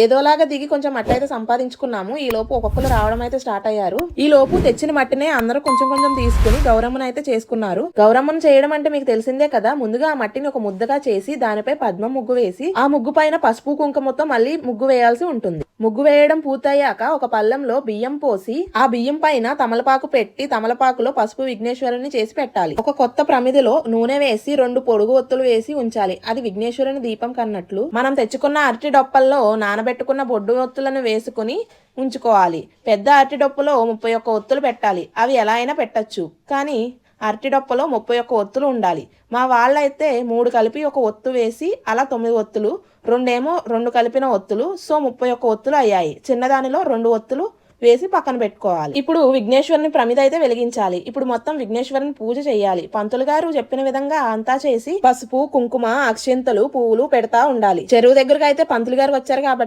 ఏదోలాగా దిగి కొంచెం మట్టి అయితే సంపాదించుకున్నాము. ఈ లోపు ఒక్కొక్కరు రావడం అయితే స్టార్ట్ అయ్యారు. ఈ లోపు తెచ్చిన మట్టినే అందరూ కొంచెం కొంచెం తీసుకుని గౌరమ్మను అయితే చేసుకున్నారు. గౌరమ్మను చేయడం అంటే మీకు తెలిసిందే కదా. ముందుగా ఆ మట్టిని ఒక ముద్దగా చేసి దానిపై పద్మ ముగ్గు వేసి ఆ ముగ్గు పైన పసుపు కుంకుమతో మళ్ళీ ముగ్గు వేయాల్సి ఉంటుంది. ముగ్గు వేయడం పూర్తయ్యాక ఒక పళ్ళెంలో బియ్యం పోసి ఆ బియ్యం పైన తమలపాకు పెట్టి తమలపాకులో పసుపు విఘ్నేశ్వరుని చేసి పెట్టాలి. ఒక కొత్త ప్రమిదిలో నూనె వేసి 2 పొడుగు ఒత్తులు వేసి ఉంచాలి. అది విఘ్నేశ్వరుని దీపం కన్నట్లు. మనం తెచ్చుకున్న అరటి డొప్పల్లో నానబెట్టుకున్న బొడ్డు ఒత్తులను వేసుకుని ఉంచుకోవాలి. పెద్ద అరటి డొప్పులో 31 ఒత్తులు పెట్టాలి. అవి ఎలా అయినా పెట్టచ్చు, కానీ అరటి డొప్పలో 31 ఒత్తులు ఉండాలి. మా వాళ్ళైతే 3 కలిపి ఒక ఒత్తు వేసి అలా 9 ఒత్తులు, 2 కలిపిన ఒత్తులు, సో 31 ఒత్తులు అయ్యాయి. చిన్నదానిలో 2 ఒత్తులు వేసి పక్కన పెట్టుకోవాలి. ఇప్పుడు విఘ్నేశ్వరుని ప్రమిద అయితే వెలిగించాలి. ఇప్పుడు మొత్తం విఘ్నేశ్వరుని పూజ చేయాలి. పంతులు గారు చెప్పిన విధంగా అంతా చేసి పసుపు కుంకుమ అక్షింతలు పువ్వులు పెడతా ఉండాలి. చెరువు దగ్గరకు అయితే పంతులు గారు వచ్చారు కాబట్టి